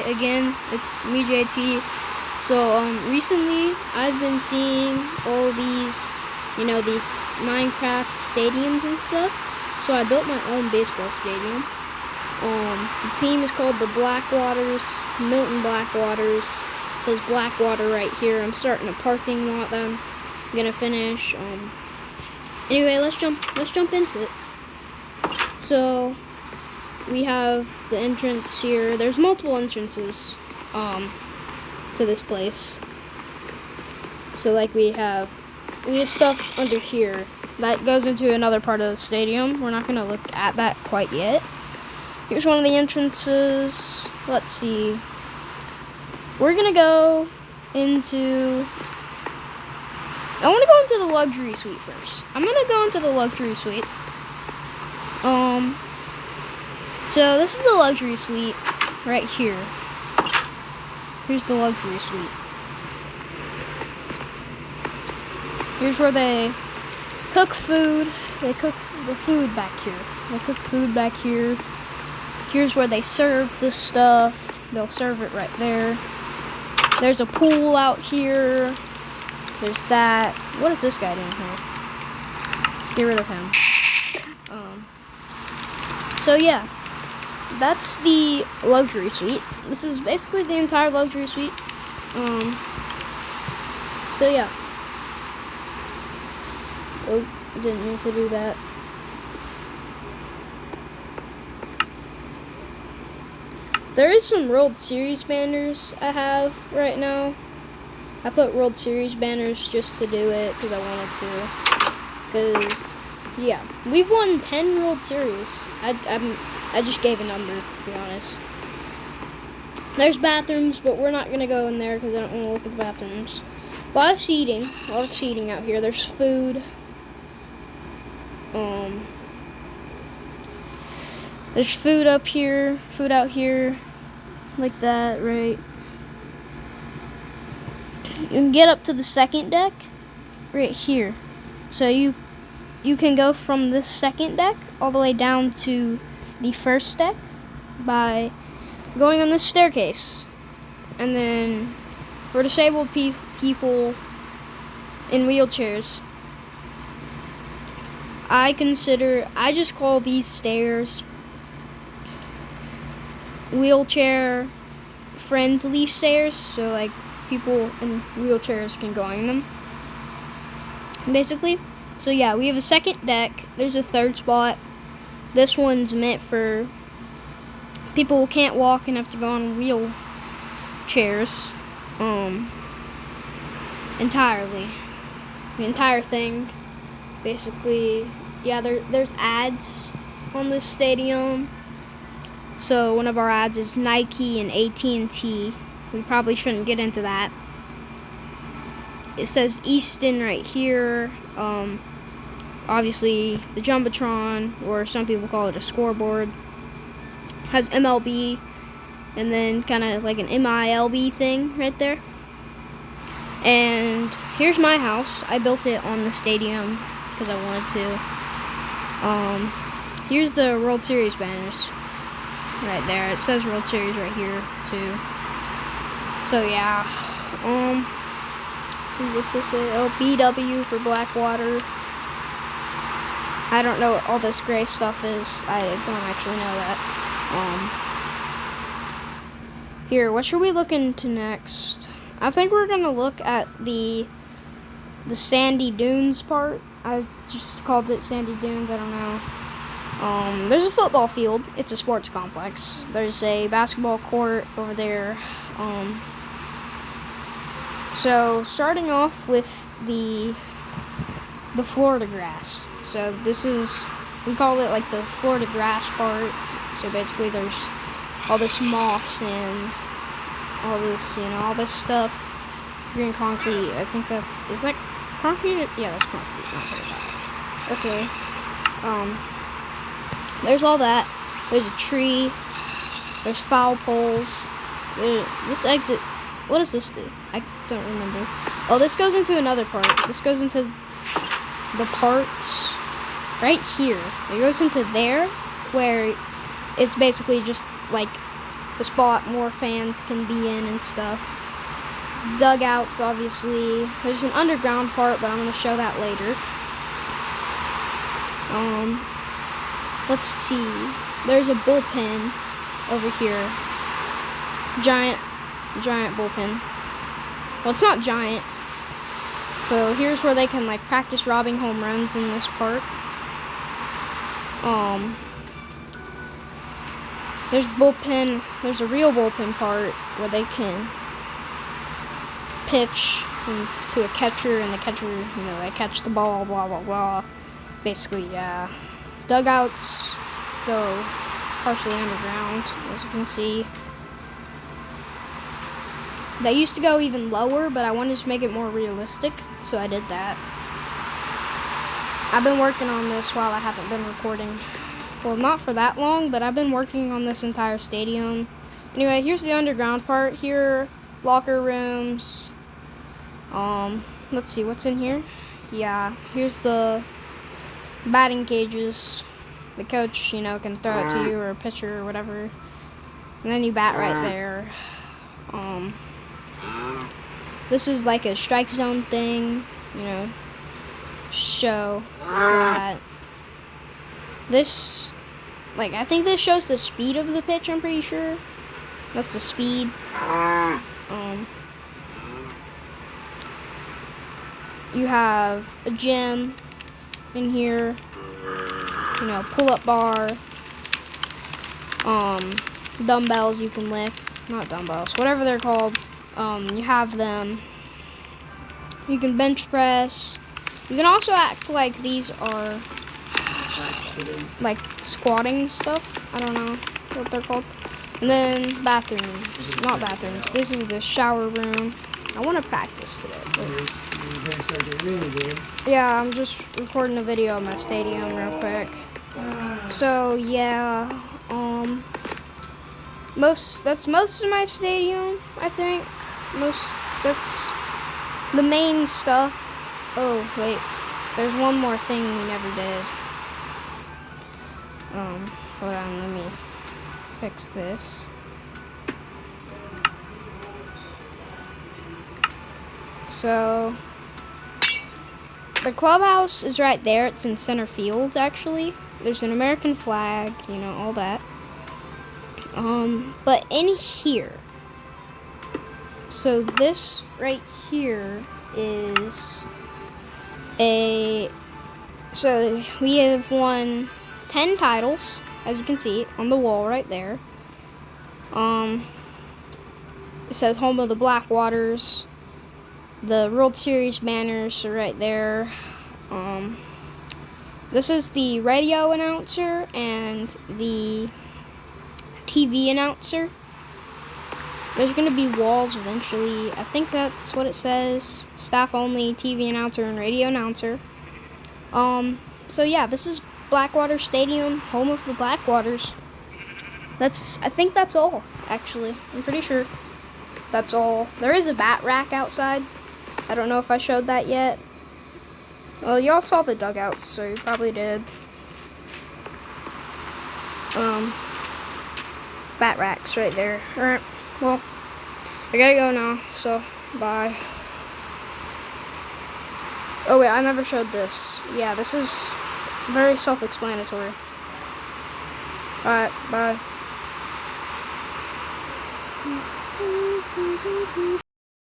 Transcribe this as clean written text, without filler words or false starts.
again. It's me, JT. So recently I've been seeing all these, these Minecraft stadiums and stuff. So I built my own baseball stadium. The team is called the Blackwaters, Milton Blackwaters. It says Blackwater right here. I'm starting a parking lot that I'm gonna finish. Anyway, let's jump into it. So we have the entrance here. There's multiple entrances to this place. So like we have stuff under here that goes into another part of the stadium. We're not gonna look at that quite yet. Here's one of the entrances. Let's see. We're gonna go into, I want to go into the luxury suite first. I'm gonna go into the luxury suite. So this is the luxury suite right here. Here's the luxury suite. Here's where they cook food. They cook the food back here. They cook food back here. Here's where they serve this stuff. They'll serve it right there. There's a pool out here. There's that. What is this guy doing here? Let's get rid of him. So yeah, that's the luxury suite. This is basically the entire luxury suite. So yeah. Oh, didn't mean to do that. There is some World Series banners I have right now. I put World Series banners just to do it because I wanted to. Because, yeah, we've won 10 World Series. I just gave a number, to be honest. There's bathrooms, but we're not going to go in there because I don't want to look at the bathrooms. A lot of seating out here. There's food. There's food up here, food out here, like that, right? You can get up to the second deck, right here. So you can go from this second deck all the way down to the first deck by going on this staircase. And then for disabled people in wheelchairs, I just call these stairs wheelchair friendly stairs, so like people in wheelchairs can go on them, basically. So yeah, we have a second deck. There's a third spot. This one's meant for people who can't walk and have to go on wheelchairs entirely. The entire thing, basically. Yeah, there's ads on this stadium. So one of our ads is Nike and AT&T. We probably shouldn't get into that. It says Easton right here. Obviously the Jumbotron, or some people call it a scoreboard, has MLB, and then kind of like an MILB thing right there. And here's my house. I built it on the stadium because I wanted to. Here's the World Series banners. Right there. It says World Series right here too. So yeah. What's this say? Oh, BW for Blackwater. I don't know what all this gray stuff is. I don't actually know that. Here, what should we look into next? I think we're gonna look at the sandy dunes part. I just called it sandy dunes. I don't know. There's a football field. It's a sports complex. There's a basketball court over there. So starting off with the Florida grass. So this is, we call it like the Florida grass part. So basically there's all this moss and all this, all this stuff. Green concrete. I think that, is that concrete? Yeah, that's concrete. Okay. There's all that. There's a tree. There's foul poles. This exit. What does this do? I don't remember. Oh, this goes into another part. This goes into the part right here. It goes into there, where it's basically just like the spot more fans can be in and stuff. Dugouts, obviously. There's an underground part, but I'm going to show that later. Let's see. There's a bullpen over here. Giant bullpen. Well, it's not giant. So here's where they can like practice robbing home runs in this part. There's bullpen. There's a real bullpen part where they can pitch to a catcher, and the catcher, they catch the ball, blah blah blah. Basically, yeah. Dugouts go partially underground, as you can see. They used to go even lower, but I wanted to make it more realistic, so I did that. I've been working on this while I haven't been recording. Well, not for that long, but I've been working on this entire stadium. Anyway, here's the underground part. Here, locker rooms. Let's see, what's in here? Yeah, here's the batting cages. The coach, can throw it to you, or a pitcher, or whatever. And then you bat right there. This is like a strike zone thing, show that this, I think this shows the speed of the pitch, I'm pretty sure. That's the speed. You have a gym in here, pull-up bar, dumbbells you can lift, not dumbbells, whatever they're called. You have them. You can bench press. You can also act like these are like squatting stuff. I don't know what they're called. And then bathrooms. Not bathrooms. This is the shower room. I want to practice today. Yeah, I'm just recording a video of my stadium real quick. So yeah, that's most of my stadium, I think. That's the main stuff. Oh wait, there's one more thing we never did. Hold on, let me fix this. So the clubhouse is right there. It's in center field, actually. There's an American flag, all that. But in here, so this right here is so we have won 10 titles, as you can see on the wall right there. It says home of the Blackwaters. The World Series banners are right there. This is the radio announcer and the TV announcer. There's going to be walls eventually. I think that's what it says. Staff only, TV announcer, and radio announcer. So yeah, this is Blackwater Stadium, home of the Blackwaters. I think that's all, actually. I'm pretty sure that's all. There is a bat rack outside. I don't know if I showed that yet. Well, y'all saw the dugouts, so you probably did. Bat racks right there. Alright, well, I gotta go now, so bye. Oh wait, I never showed this. Yeah, this is very self-explanatory. Alright, bye.